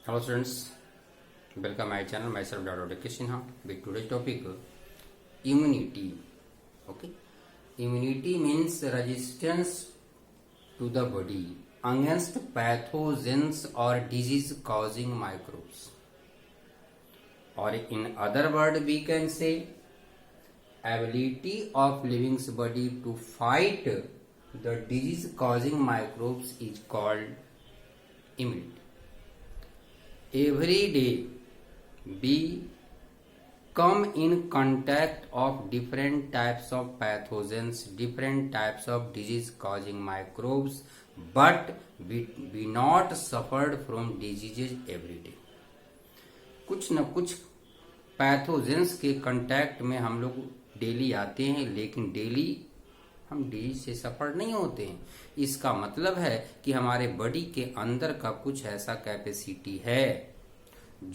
Hello students, welcome my channel. Myself Dr. K. Sinha with today's topic immunity. Okay, immunity means resistance to the body against pathogens or disease-causing microbes. Or in other word, we can say ability of living body to fight the disease-causing microbes is called immunity. Every day we come in contact of different types of pathogens, different types of disease causing microbes, but we not suffered from diseases every day. कुछ न कुछ pathogens के contact में हम लोग daily आते हैं, लेकिन डेली हम डिजीज से सफर नहीं होते हैं। इसका मतलब है कि हमारे बॉडी के अंदर का कुछ ऐसा कैपेसिटी है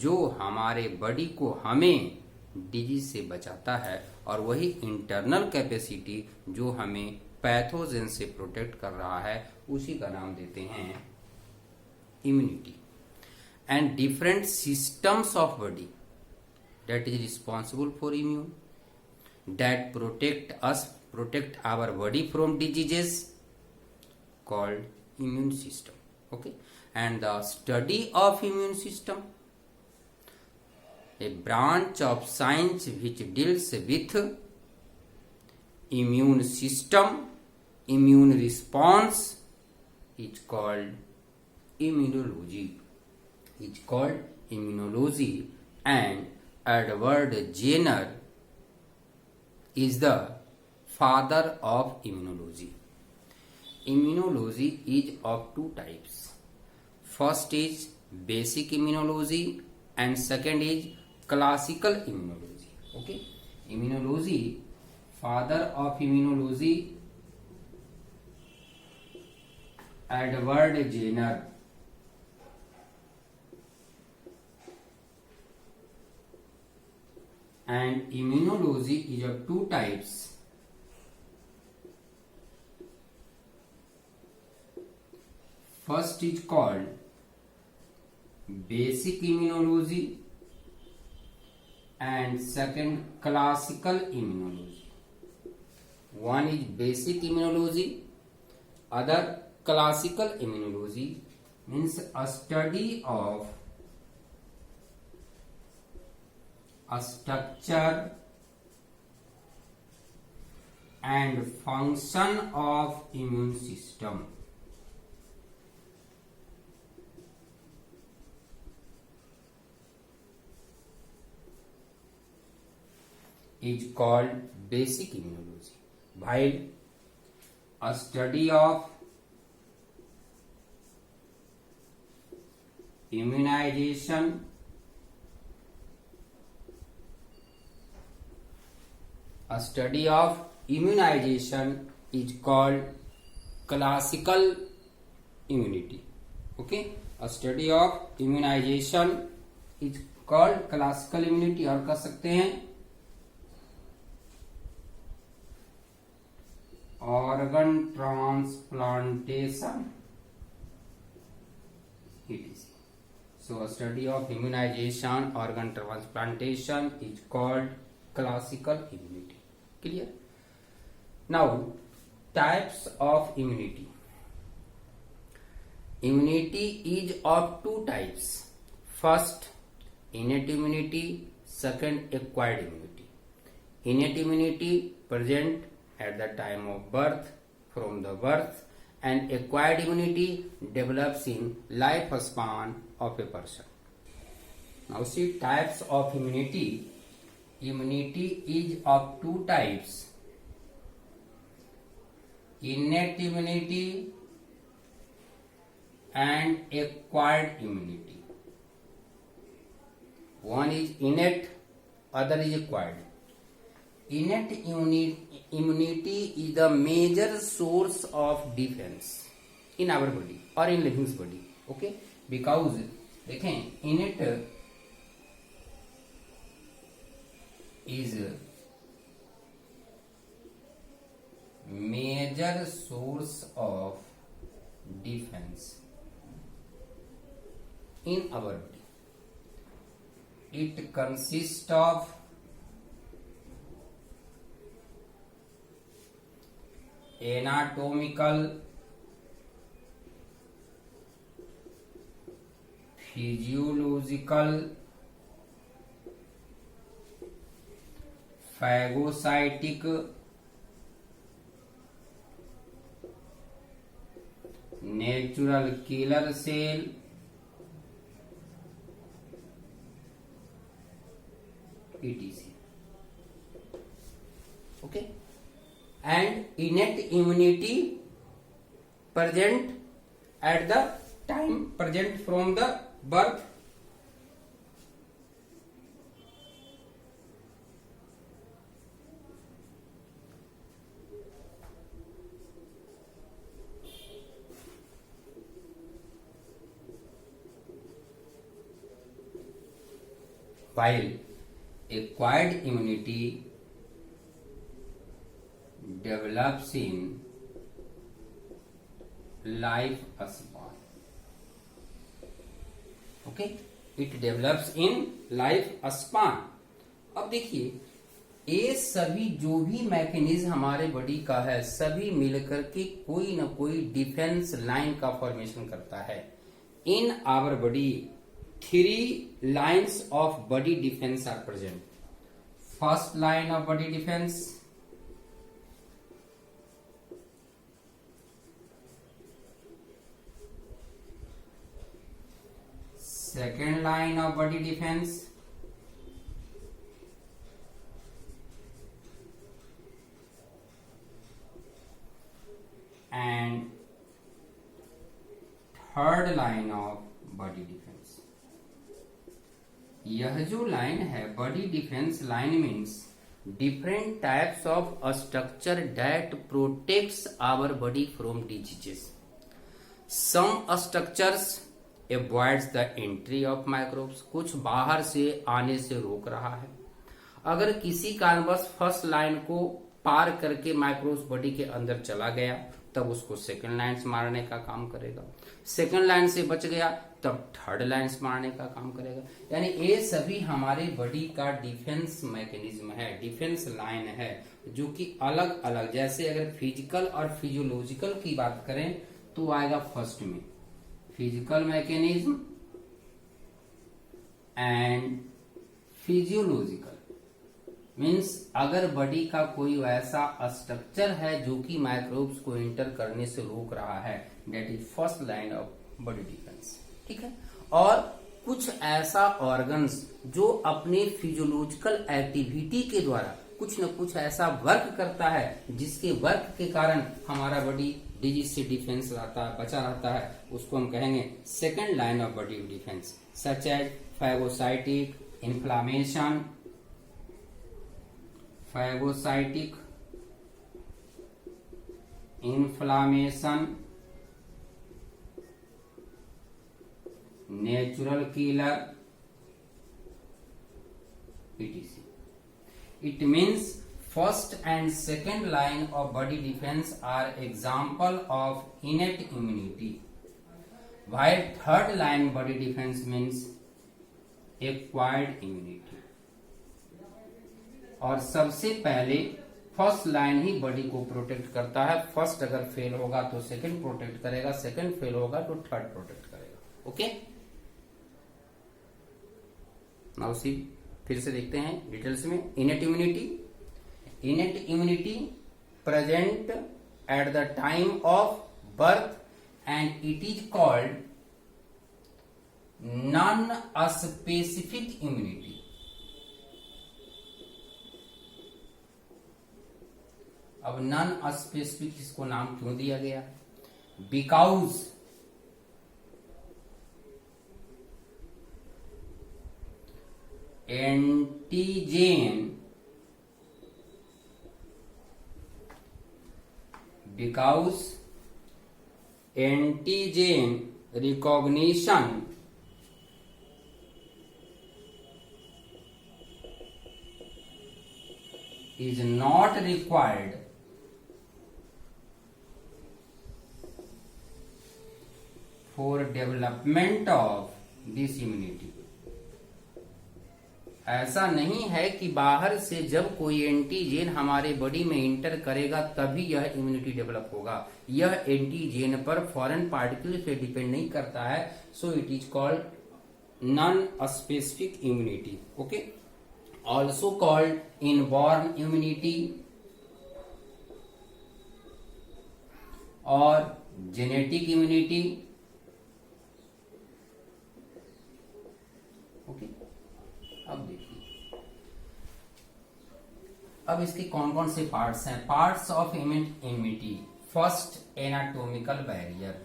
जो हमारे बॉडी को हमें डिजीज से बचाता है, और वही इंटरनल कैपेसिटी जो हमें पैथोजेन से प्रोटेक्ट कर रहा है, उसी का नाम देते हैं immunity. And different systems of body that is responsible for immune that protect our body from diseases called immune system. Okay, and the study of immune system, a branch of science which deals with immune system, immune response, is called immunology. And Edward Jenner is the father of immunology. Immunology is of two types. First is basic immunology and second is classical immunology. Okay, immunology, father of immunology, Edward Jenner. And immunology is of two types. First is called basic immunology and second classical immunology. One is basic immunology, other classical immunology, means a study of a structure and function of immune system. Is called basic immunology, while a study of immunization is called classical immunity. Okay, a study of immunization is called classical immunity, और कह सकते हैं organ transplantation etc. So a study of immunization, organ transplantation is called classical immunity. Clear? Now, types of immunity. Immunity is of two types. First, innate immunity. Second, acquired immunity. Innate immunity present at the time of birth, from the birth, and acquired immunity develops in lifespan of a person. Now see types of immunity. Immunity is of two types: innate immunity and acquired immunity. One is innate, other is acquired. Innate immunity is the major source of defense in our body or in living body. Okay, because देखें innate is major source of defense in our body. it consists of anatomical, physiological, phagocytic, natural killer cell, etc. Okay, and innate immunity present at the time, present from the birth, while acquired immunity develops in life span. Okay, it develops in life span. अब देखिए, ये सभी जो भी mechanism हमारे body का है, सभी मिलकर के कोई ना कोई डिफेंस लाइन का फॉर्मेशन करता है. In our body 3 lines of body defence are present. First line of body defence, second line of body defense, and third line of body defense. यह जो लाइन है body defence line means different types of a structure that protects our body from diseases. Some structures avoids the entry of microbes, कुछ बाहर से आने से रोक रहा है. अगर किसी कारणवश फर्स्ट लाइन को पार करके माइक्रोब्स बॉडी के अंदर चला गया तब उसको सेकंड लाइन से मारने का काम करेगा. सेकंड लाइन से बच गया तब थर्ड लाइन से मारने का काम करेगा. यानी ये सभी हमारे बॉडी का डिफेंस मैकेनिज्म है, डिफेंस लाइन है, जो कि अलग अलग, जैसे अगर फिजिकल और फिजियोलॉजिकल की बात करें तो आएगा फर्स्ट में physical mechanism and physiological. Means अगर बॉडी का कोई वैसा स्ट्रक्चर है जो कि माइक्रोब्स को एंटर करने से रोक रहा है, that is first line of body defence. ठीक है. और कुछ ऐसा ऑर्गन्स जो अपने फिजियोलॉजिकल एक्टिविटी के द्वारा कुछ न कुछ ऐसा वर्क करता है जिसके वर्क के कारण हमारा बॉडी डिजीज से डिफेंस रहता है, बचा रहता है, उसको हम कहेंगे second line of body defence. Such as phagocytic inflammation, phagocytic inflammation, natural killer, etc. It means first and second line of body defense are example of innate immunity, while third line body defense means acquired immunity. और सबसे पहले first line ही body को protect करता है. First अगर fail होगा तो second protect करेगा, सेकंड फेल होगा तो थर्ड प्रोटेक्ट करेगा. ओके, नाउ सी फिर से देखते हैं डिटेल्स में. Innate immunity, innate immunity present at the time of birth and it is called non specific immunity. अब नॉन स्पेसिफिक इसको नाम क्यों दिया गया? Because antigen, because antigen recognition is not required for development of this immunity. ऐसा नहीं है कि बाहर से जब कोई एंटीजेन हमारे बॉडी में इंटर करेगा तभी यह इम्यूनिटी डेवलप होगा। यह एंटीजेन पर फॉरेन पार्टिकल पे डिपेंड नहीं करता है। So it is called non specific immunity. Okay, also called inborn immunity और जेनेटिक इम्यूनिटी। ओके, अब देखिए, अब इसके कौन कौन से पार्ट्स हैं। Parts of immunity. First, anatomical barrier.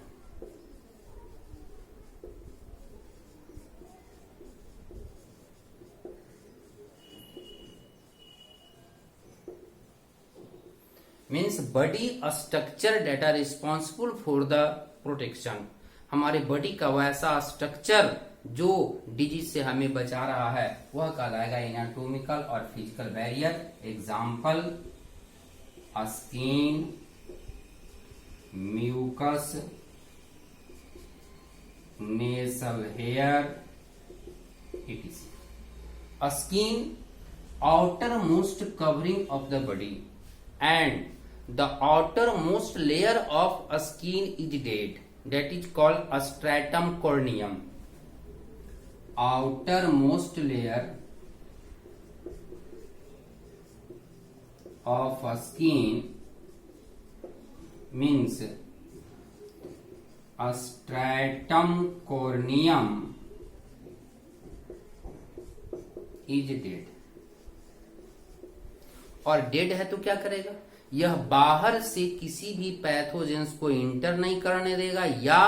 Means body structure that are responsible for the protection. हमारे बॉडी का वैसा स्ट्रक्चर जो डिजीज से हमें बचा रहा है वह कहलाएगा एनाटॉमिकल और physical barrier. Example, skin, mucus, nasal hair, etc. Skin, outermost covering of the body, and the outermost layer of skin is dead, that is called stratum corneum. Outermost layer of skin means stratum corneum is dead. और dead है तो क्या करेगा, यह बाहर से किसी भी पैथोजेंस को इंटर नहीं करने देगा या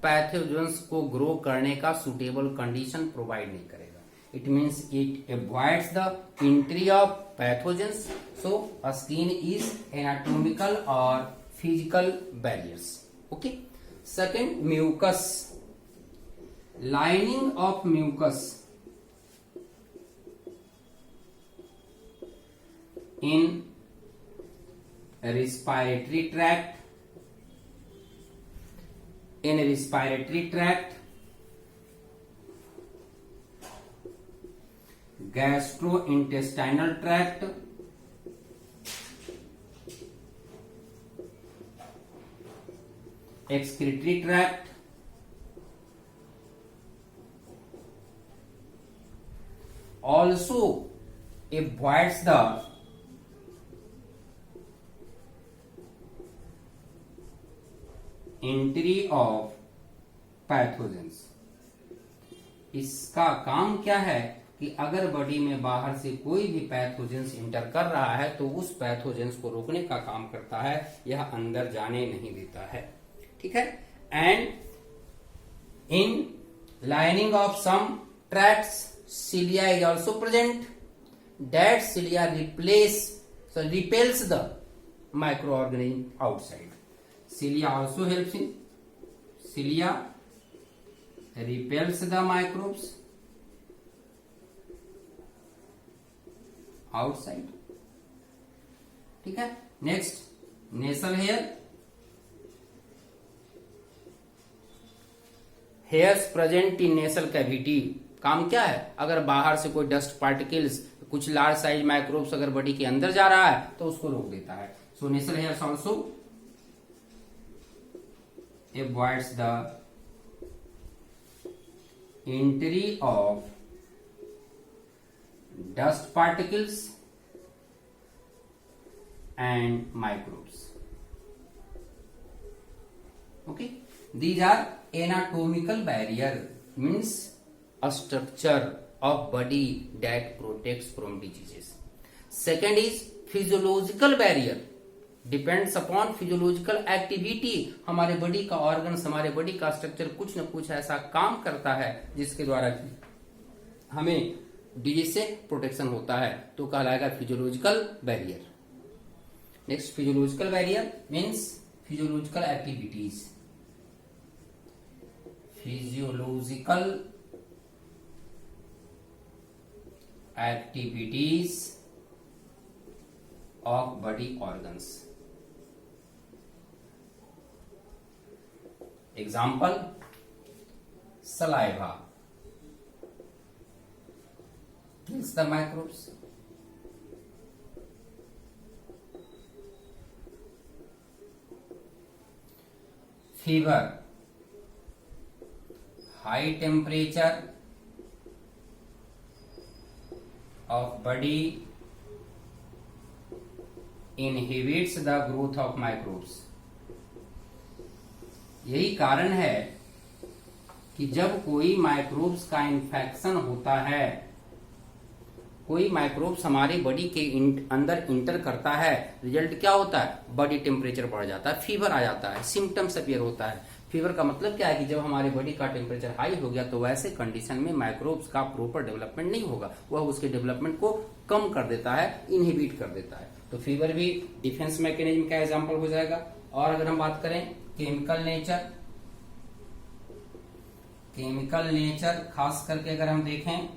पैथोजेंस को ग्रो करने का सुटेबल कंडीशन प्रोवाइड नहीं करेगा। It means it avoids the entry of pathogens. So skin is anatomical और physical barriers. Okay, second, mucus. Lining of mucus in respiratory tract, gastrointestinal tract, excretory tract, also avoids the entry of pathogens. इसका काम क्या है कि अगर body में बाहर से कोई भी पैथोजेंस इंटर कर रहा है तो उस पैथोजेंस को रोकने का काम करता है, यह अंदर जाने नहीं देता है। ठीक है, and in lining of some tracts cilia is also present. That cilia repels the microorganism outside. Cilia also helps in. Cilia repels the microbes outside. ठीक है, next nasal hair. Hairs present in nasal cavity. काम क्या है, अगर बाहर से कोई dust particles, कुछ लार्ज साइज माइक्रोब्स अगर बॉडी के अंदर जा रहा है तो उसको रोक देता है. So nasal hairs also avoids the entry of dust particles and microbes. Okay, these are anatomical barrier, means a structure of body that protects from diseases. Second is physiological barrier, depends upon physiological activity. हमारे body का organs, हमारे body का structure कुछ न कुछ ऐसा काम करता है जिसके द्वारा हमें डिजीज से प्रोटेक्शन होता है, तो कहलाएगा physiological barrier. Next, physiological barrier means physiological activities. Physiological activities of body organs. Example: saliva, kills the microbes. Fever, high temperature of body inhibits the growth of microbes. यही कारण है कि जब कोई माइक्रोब्स का इन्फेक्शन होता है, कोई माइक्रोब्स हमारे बॉडी के अंदर इंटर करता है, रिजल्ट क्या होता है? बॉडी टेम्परेचर बढ़ जाता है, फीवर आ जाता है, सिम्टम्स अपीयर होता है। फीवर का मतलब क्या है कि जब हमारे बॉडी का टेम्परेचर हाई हो गया तो वैसे कंडीशन में माइक्रोब्स का प्रॉपर डेवलपमेंट नहीं होगा, वह उसके डेवलपमेंट को कम कर देता है, इनहिबिट कर देता है। तो फीवर भी डिफेंस मैकेनिज्म का एग्जाम्पल हो जाएगा। और अगर हम बात करें केमिकल नेचर खास करके अगर हम देखें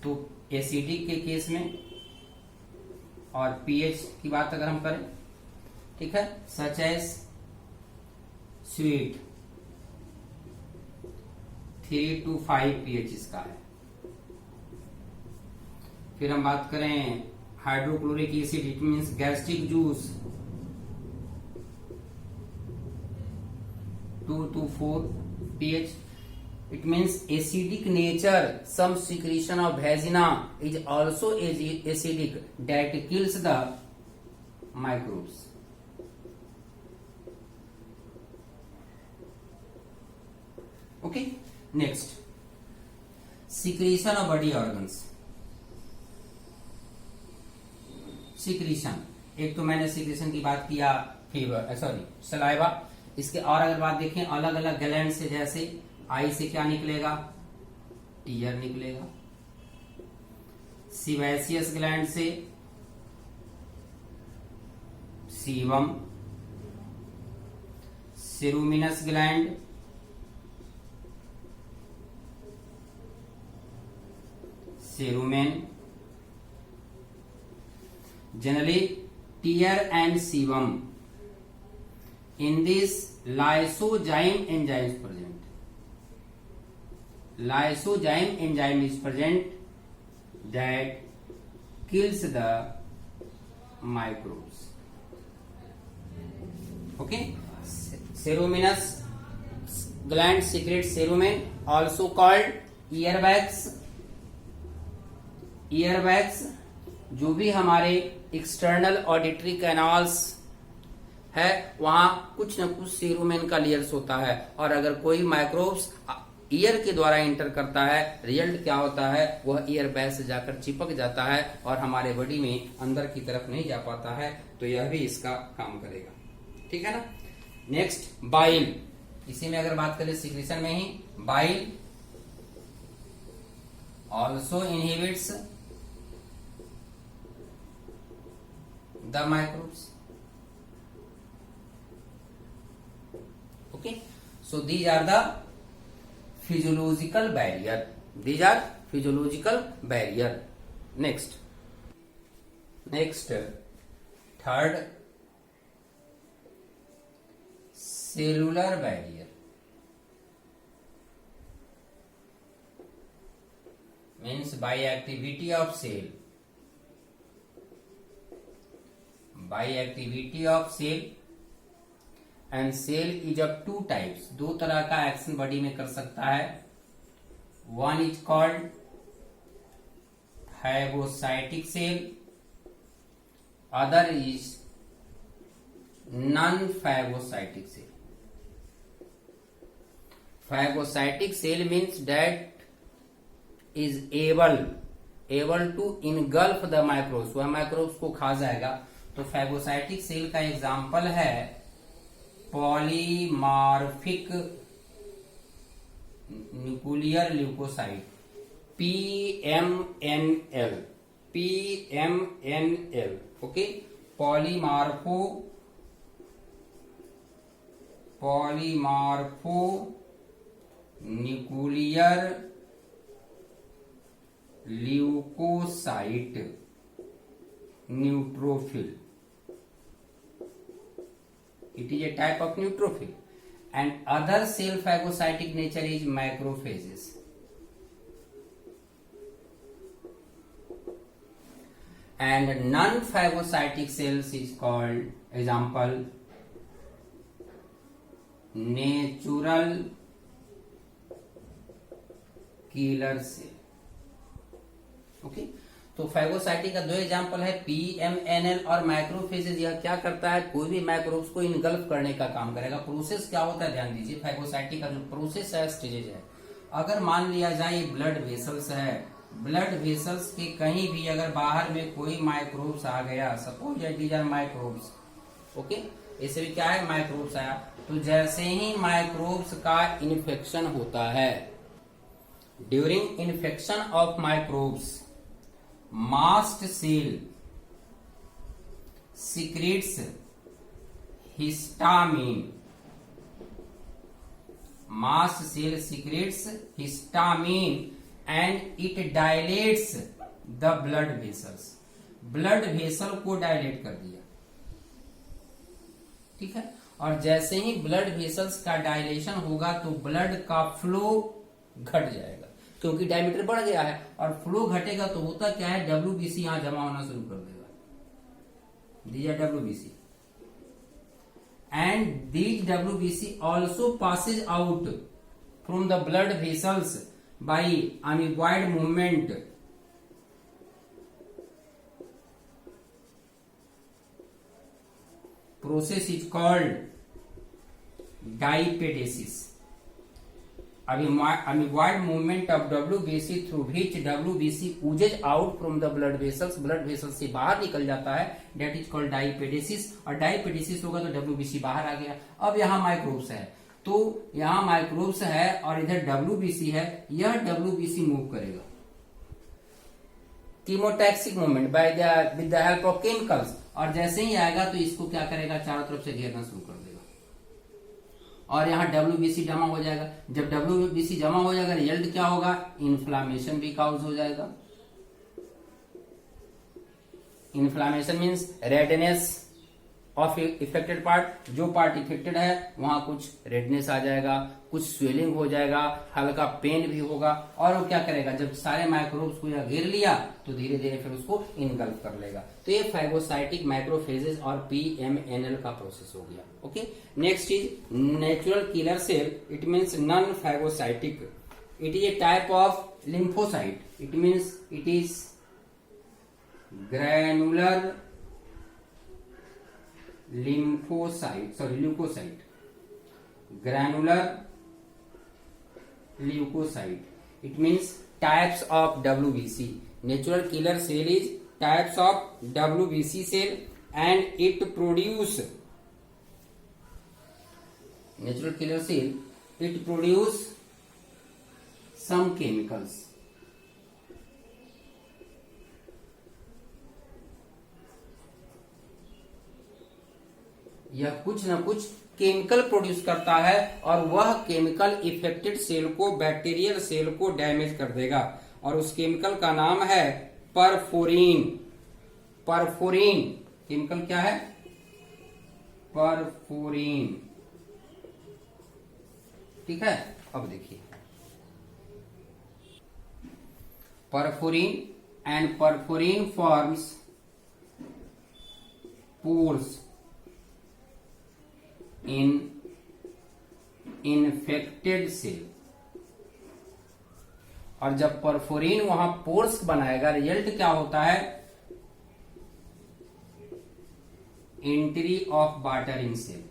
तो एसिडिक के केस में और पीएच की बात अगर हम करें, ठीक है, such as sweet 3 to 5 pH इसका है। फिर हम बात करें hydrochloric acid, it means gastric juice 2 to 4 pH. It means acidic nature. Some secretion of vagina is also acidic that kills the microbes. Okay. Next, secretion of body organs. Secretion, एक तो मैंने secretion की बात किया fever, sorry saliva. इसके और अगर बात देखें अलग अलग ग्लैंड से, जैसे आई से क्या निकलेगा? टीयर निकलेगा। सीबेसियस ग्लैंड से sebum, ceruminous gland cerumen. Generally tear and sebum, in this lysozyme enzyme is present. Lysozyme enzyme is present that kills the microbes. Okay, ceruminous gland secretes cerumen, also called earwax. Earwax जो भी हमारे external auditory canals है वहां कुछ न कुछ सेरुमेन का layers होता है, और अगर कोई माइक्रोब्स ईयर के द्वारा इंटर करता है, रिजल्ट क्या होता है? वह ईयर बैस से जाकर चिपक जाता है और हमारे बॉडी में अंदर की तरफ नहीं जा पाता है। तो यह भी इसका काम करेगा, ठीक है ना। Next, bile. इसी में अगर बात करें सिक्रीशन में ही, bile also inhibits the microbes. Okay, so these are the physiological barrier. These are physiological barrier. Next, third, cellular barrier. Means by activity of cell. By activity of cell. And cell is of two types, दो तरह का action body में कर सकता है। One is called phagocytic cell, other is non phagocytic cell. Phagocytic cell means that is able to engulf the microbes, वह microbes को खा जाएगा। तो फैगोसाइटिक सेल का एग्जाम्पल है polymorphic nuclear leukocyte, PMNL। Okay, polymorphonuclear leukocyte neutrophil. It is a type of neutrophil, and other cell phagocytic nature is macrophages. and non-phagocytic cells is called, example, natural killer cell. Okay, तो phagocytic का दो example है PMNL और microphages. यह क्या करता है, कोई भी माइक्रोब्स को इनगल्फ करने का काम करेगा। प्रोसेस क्या होता है ध्यान दीजिए, फैगोसाइटिक का जो प्रोसेस है, स्टेजेज है। अगर मान लिया जाए ब्लड वेसल्स है, ब्लड वेसल्स के कहीं भी अगर बाहर में कोई माइक्रोब्स आ गया, suppose these are microbes, okay, इससे भी क्या है, माइक्रोब्स आया, तो जैसे ही माइक्रोब्स का इन्फेक्शन होता है, during infection of microbes mast cell secretes histamine. Mast cell secretes histamine and it dilates the blood vessels. Blood vessel को डायलेट कर दिया, ठीक है। और जैसे ही ब्लड वेसल्स का डायलेशन होगा तो ब्लड का फ्लो घट जाएगा, क्योंकि डायमीटर बढ़ गया है। और फ्लो घटेगा तो होता क्या है, डब्ल्यूबीसी यहां जमा होना शुरू कर देगा, these are WBC, and these WBC also passes out from the blood vessels by amoeboid movement. Process is called diapedesis. Amoeboid movement of WBC through which WBC oozes out from the blood vessels, blood vessels से बाहर निकल जाता है, that is called डाइपेडेसिस। और डाइपेडेसिस होगा तो WBC बाहर आ गया। अब यहाँ माइक्रोब्स है, तो यहाँ माइक्रोब्स है और इधर WBC है, यह WBC मूव करेगा, chemotactic movement by with the help of chemicals. और जैसे ही आएगा तो इसको क्या करेगा, चारों तरफ से घेरना शुरू कर देगा और यहाँ WBC जमा हो जाएगा। जब WBC जमा हो जाएगा, रिजल्ट क्या होगा, इन्फ्लामेशन भी काउज हो जाएगा। Inflammation means redness of affected part, जो पार्ट इफेक्टेड है वहां कुछ रेडनेस आ जाएगा, कुछ स्वेलिंग हो जाएगा, हल्का पेन भी होगा। और वो क्या करेगा, जब सारे माइक्रोब्स को घेर लिया तो धीरे धीरे फिर उसको इनगल्फ कर लेगा। तो ये फैगोसाइटिक, माइक्रोफेजेस और पीएमएनएल का प्रोसेस हो गया। Okay, next is natural killer cell. It means non phagocytic, it is a type of lymphocyte. It means it is granular leukocyte, granular leukocyte. It means types of WBC. Natural killer cell is types of WBC cell and it produce, natural killer cell, it produce some chemicals. यह कुछ न कुछ chemical produce करता है और वह chemical affected cell को, bacterial cell को डैमेज कर देगा और उस केमिकल का नाम है परफोरिन। परफोरिन केमिकल क्या है, परफोरिन, ठीक है। अब देखिए perforin, and perforin forms pores in infected cell। और जब परफोरिन वहां पोर्स बनाएगा, रिजल्ट क्या होता है, entry of water in cell.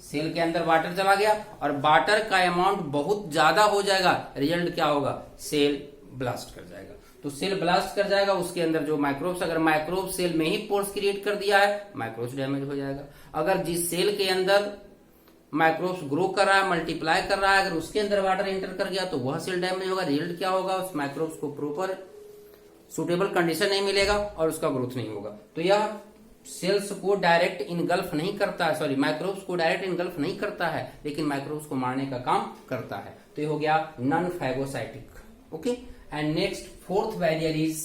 Cell के अंदर वाटर चला गया और वाटर का अमाउंट बहुत ज्यादा हो जाएगा, रिजल्ट क्या होगा, सेल ब्लास्ट कर जाएगा। तो सेल ब्लास्ट कर जाएगा, उसके अंदर जो माइक्रोब्स, अगर माइक्रोब सेल में ही पोर्स क्रिएट कर दिया है, माइक्रोब्स डैमेज हो जाएगा। अगर जिस सेल के अंदर माइक्रोब्स ग्रो कर रहा है, मल्टीप्लाई कर रहा है, अगर उसके अंदर वाटर एंटर कर गया तो वह सेल डैमेज होगा। रिजल्ट क्या होगा, उस माइक्रोब्स को प्रॉपर सुटेबल कंडीशन नहीं मिलेगा और उसका ग्रोथ नहीं होगा। तो यह सेल्स को डायरेक्ट इनगल्फ नहीं करता है, सॉरी माइक्रोब्स को डायरेक्ट इनगल्फ नहीं करता है, लेकिन माइक्रोब्स को मारने का काम करता है। तो ये हो गया non phagocytic. Okay, and next fourth barrier is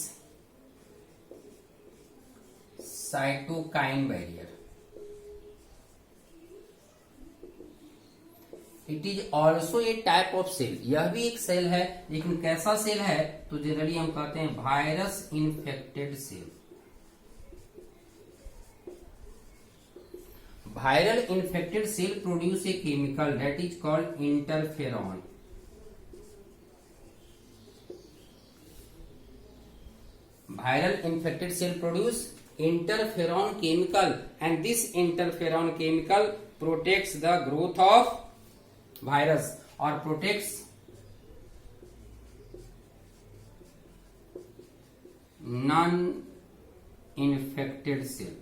cytokine barrier. It is also a type of cell. यह भी एक सेल है, लेकिन कैसा सेल है, तो जनरली हम कहते हैं virus infected cell. viral infected cell produce a chemical that is called interferon. Viral infected cell produce interferon chemical, and this interferon chemical protects the growth of virus or protects non-infected cell.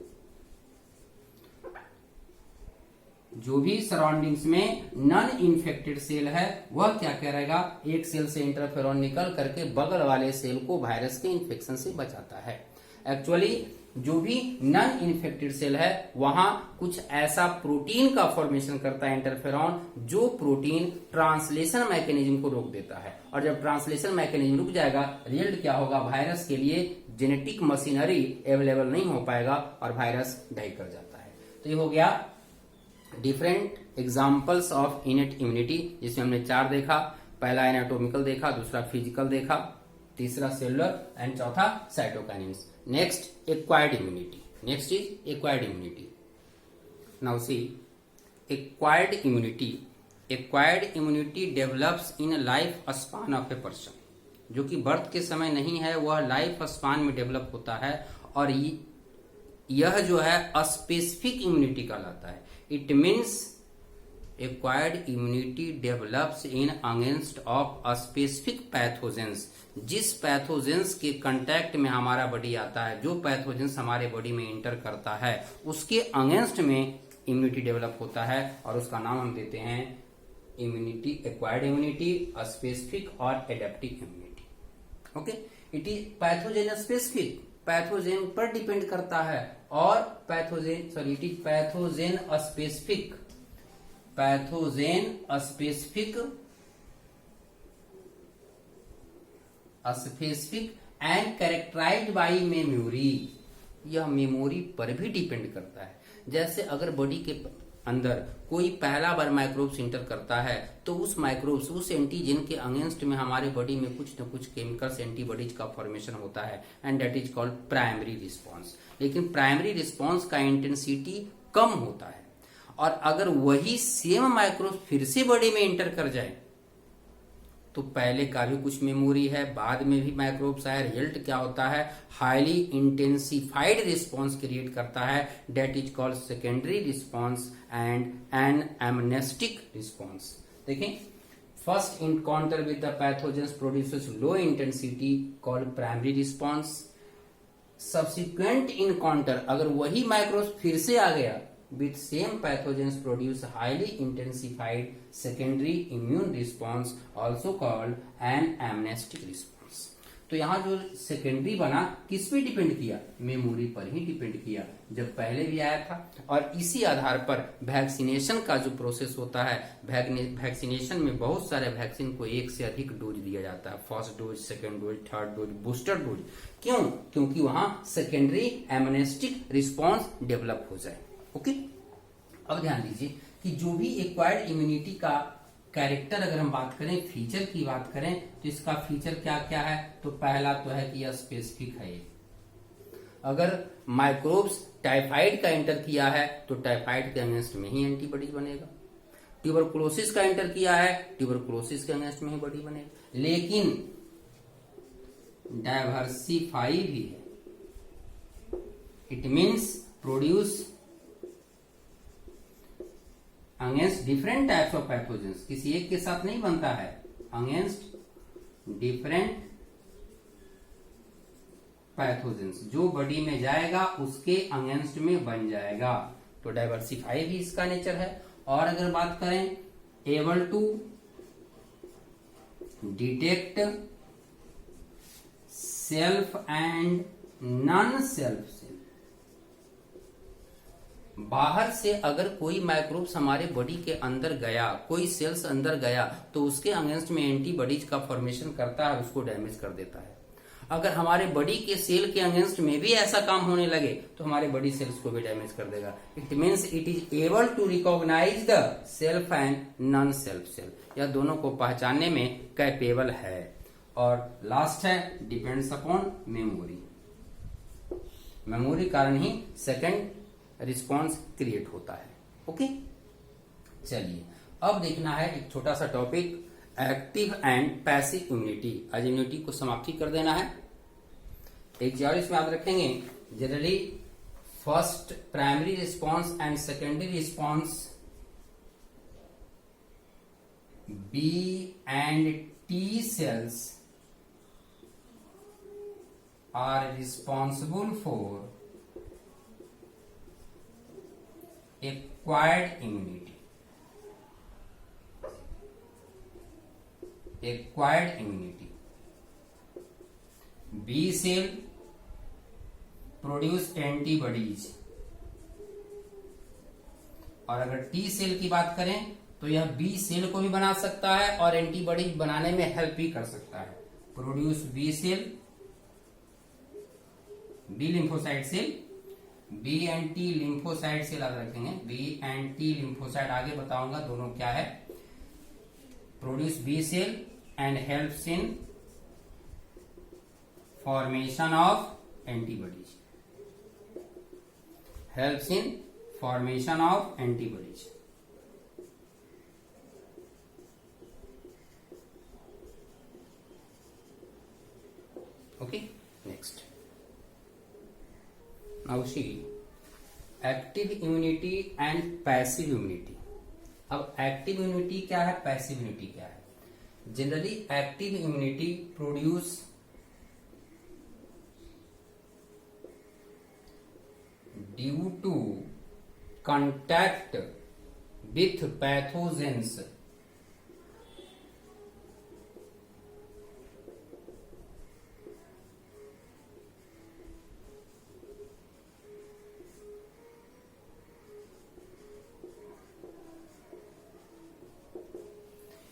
जो भी surroundings में non infected cell है वह क्या करेगा, एक cell से interferon निकल करके बगल वाले सेल को वायरस के इन्फेक्शन से बचाता है। एक्चुअली जो भी नॉन इन्फेक्टेड सेल है वहां कुछ ऐसा प्रोटीन का फॉर्मेशन करता है इंटरफेरॉन, जो प्रोटीन ट्रांसलेशन मैकेनिज्म को रोक देता है। और जब ट्रांसलेशन मैकेनिज्म रुक जाएगा, रिजल्ट क्या होगा, वायरस के लिए जेनेटिक मशीनरी अवेलेबल नहीं हो पाएगा और वायरस डाई कर जाता है। तो ये हो गया different examples of innate immunity, जिसमें हमने 4 देखा। पहला एनाटोमिकल देखा, दूसरा फिजिकल देखा, तीसरा सेलुलर एंड चौथा cytokines. Next acquired immunity. Next is acquired immunity. Now see acquired immunity. Acquired immunity develops in life span of a person, जो कि बर्थ के समय नहीं है, वह लाइफ स्पान में डेवलप होता है। और यह जो है स्पेसिफिक इम्यूनिटी कहलाता है। It means acquired immunity develops in against of specific pathogens. जिस पैथोजेंस के कांटेक्ट में हमारा बॉडी आता है, जो पैथोजेंस हमारे बॉडी में इंटर करता है, उसके अगेंस्ट में इम्यूनिटी डेवलप होता है और उसका नाम हम देते हैं इम्यूनिटी, एक्वायर्ड इम्यूनिटी, स्पेसिफिक और adaptive immunity. Okay, it is pathogen specific, pathogen पर डिपेंड करता है, और it is pathogen specific, pathogen specific and characterised by memory. यह मेमोरी पर भी डिपेंड करता है। जैसे अगर बॉडी के अंदर कोई पहला बार माइक्रोब्स इंटर करता है, तो उस माइक्रोब्स, उस एंटीजन के अगेंस्ट में हमारे बॉडी में कुछ न कुछ केमिकल्स, एंटीबॉडीज का फॉर्मेशन होता है, and that is called primary response. लेकिन प्राइमरी रिस्पॉन्स का इंटेंसिटी कम होता है, और अगर वही सेम माइक्रोब्स फिर से बॉडी में इंटर कर जाए, तो पहले का भी कुछ मेमोरी है, बाद में भी माइक्रोब्स आए, रिजल्ट क्या होता है, हाईली इंटेंसिफाइड रिस्पॉन्स क्रिएट करता है, that is called secondary response and an anamnestic response. देखें, first encounter with the pathogens produces low intensity called primary response. Subsequent encounter, अगर वही माइक्रोब्स फिर से आ गया, with same pathogens produce highly intensified secondary immune response, also called an amnestic response। तो यहाँ जो secondary बना किस पे डिपेंड किया, मेमोरी पर ही डिपेंड किया, जब पहले भी आया था। और इसी आधार पर वैक्सीनेशन का जो प्रोसेस होता है, वैक्सीनेशन में बहुत सारे वैक्सीन को एक से अधिक डोज दिया जाता है, first dose, second dose, third dose, booster dose. क्यों? क्योंकि वहां सेकेंडरी एमनेस्टिक रिस्पॉन्स डेवलप हो जाए। ओके, अब ध्यान दीजिए कि जो भी एक्वायर्ड इम्यूनिटी का कैरेक्टर, अगर हम बात करें, फीचर की बात करें, तो इसका फीचर क्या क्या है। तो पहला तो है कि यह स्पेसिफिक है। अगर माइक्रोब्स टाइफाइड का इंटर किया है, तो टाइफाइड के अगेंस्ट में ही एंटीबॉडीज बनेगा। ट्यूबरकुलोसिस का इंटर किया है, ट्यूबरकुलोसिस के अगेंस्ट में ही बॉडी बनेगा। लेकिन डाइवर्सिफाई भी है, it means produce against different types of pathogens. किसी एक के साथ नहीं बनता है, अगेंस्ट डिफरेंट पैथोजेंस, जो बॉडी में जाएगा उसके अगेंस्ट में बन जाएगा। तो डाइवर्सिफाई भी इसका नेचर है। और अगर बात करें, able to detect self and non self cell. बाहर से अगर कोई माइक्रोब्स हमारे बॉडी के अंदर गया, कोई सेल्स अंदर गया, तो उसके अगेंस्ट में एंटीबॉडीज का फॉर्मेशन करता है, उसको डैमेज कर देता है। अगर हमारे बॉडी के सेल के अगेंस्ट में भी ऐसा काम होने लगे, तो हमारे बॉडी सेल्स को भी डैमेज कर देगा। It means it is able to recognise the self and non self cell. यह दोनों को पहचानने में कैपेबल है। और लास्ट है डिपेंड्स अपॉन मेमोरी। मेमोरी कारण ही सेकेंड रिस्पॉन्स क्रिएट होता है। ओके, चलिए अब देखना है एक छोटा सा topic, active and passive immunity. आज इम्यूनिटी को समाप्ति कर देना है। एक चीज और इसमें याद रखेंगे, generally first primary response and secondary response B and T cells are responsible for acquired immunity. Acquired immunity. B cell produce antibodies, और अगर T सेल की बात करें तो यह बी सेल को भी बना सकता है और एंटीबॉडी बनाने में हेल्प भी कर सकता है। Produce B cell, B lymphocyte cell, B and T lymphocyte cell याद रखेंगे, बी एंड टी लिम्फोसाइट आगे बताऊंगा दोनों क्या है। Produce B cell and helps in formation of antibodies, helps in formation of antibodies. Okay, next. Now see active immunity and passive immunity. अब active immunity क्या है, पैसिव इम्यूनिटी क्या है। Generally active immunity produce due to contact with pathogens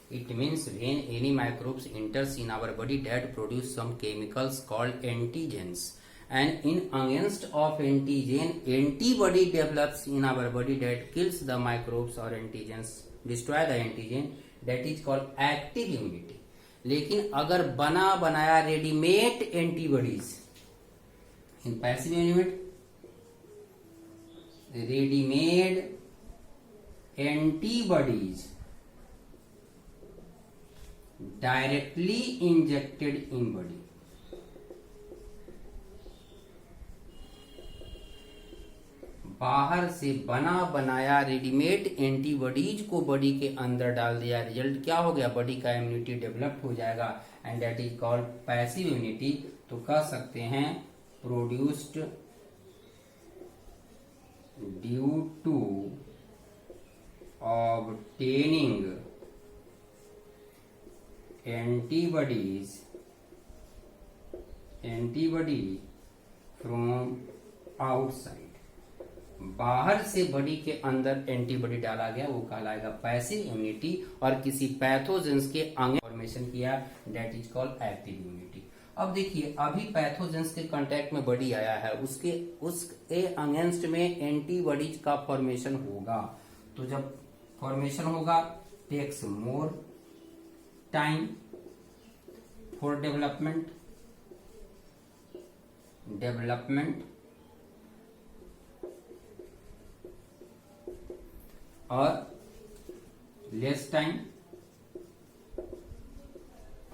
It means when any microbes enters in our body that produce some chemicals called antigens, and in against of antigen antibody develops in our body that kills the microbes or antigens, destroy the antigen, that is called active immunity. लेकिन अगर बना बनाया readymade antibodies in passive immunity, readymade antibodies directly injected in body, बाहर से बना बनाया readymade antibodies को body के अंदर डाल दिया, रिजल्ट क्या हो गया, बॉडी का इम्यूनिटी डेवलप हो जाएगा, and that is called passive immunity. तो कह सकते हैं produced due to obtaining antibody from outside, बाहर से बॉडी के अंदर एंटीबॉडी डाला गया, वो कहलाएगा पैसिव इम्यूनिटी, और किसी पैथोजेंस के अंग फॉर्मेशन किया, that is called active immunity. अब देखिए अभी पैथोजेंस के कांटेक्ट में बॉडी आया है, उसके अगेंस्ट में एंटीबॉडीज का फॉर्मेशन होगा, तो जब फॉर्मेशन होगा takes more time for development और लेस टाइम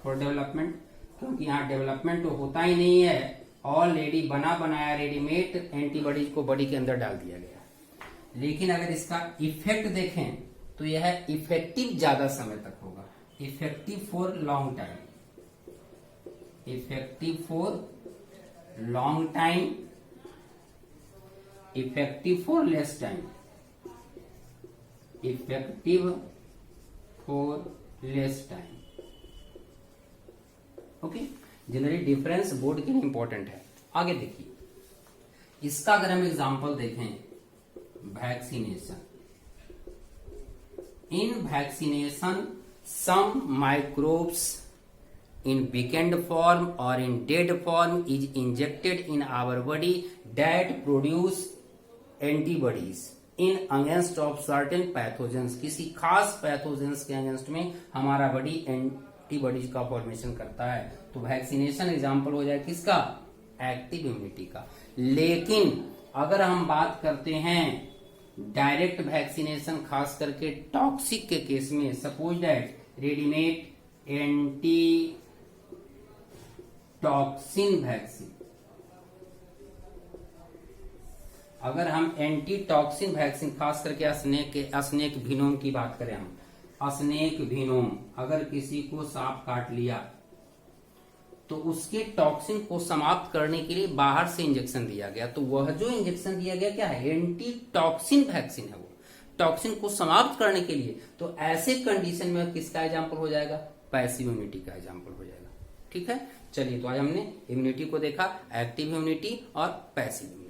फॉर डेवलपमेंट, क्योंकि यहाँ डेवलपमेंट तो होता ही नहीं है, ऑलरेडी बना बनाया रेडीमेड एंटीबॉडीज को बॉडी के अंदर डाल दिया गया। लेकिन अगर इसका इफेक्ट देखें तो यह इफेक्टिव ज्यादा समय तक होगा, effective for long time, effective for long time, effective for less time, effective for less time. Okay, generally difference board के लिए इंपॉर्टेंट है। आगे देखिए, इसका अगर हम एग्जांपल देखें, vaccination. In vaccination some microbes in weakened form or in dead form is injected in our body that produce antibodies in against of certain pathogens। किसी खास पैथोजेंस के अगेंस्ट में हमारा बॉडी एंटीबॉडीज का फॉर्मेशन करता है, तो वैक्सीनेशन एग्जांपल हो जाए किसका, एक्टिव इम्यूनिटी का। लेकिन अगर हम बात करते हैं डायरेक्ट वैक्सीनेशन खास करके टॉक्सिक के केस में, suppose that readymade anti toxin vaccine, अगर हम एंटी टॉक्सिन वैक्सीन खास करके स्नेक विनोम की बात करें, हम स्नेक विनोम, अगर किसी को सांप काट लिया तो उसके टॉक्सिन को समाप्त करने के लिए बाहर से इंजेक्शन दिया गया, तो वह जो इंजेक्शन दिया गया क्या है, एंटी टॉक्सिन वैक्सीन है, वो टॉक्सिन को समाप्त करने के लिए। तो ऐसे कंडीशन में किसका एग्जाम्पल हो जाएगा, पैसिव इम्यूनिटी का एग्जाम्पल हो जाएगा। ठीक है, चलिए तो आज हमने इम्यूनिटी को देखा, एक्टिव इम्यूनिटी और पैसिव इम्यूनिटी।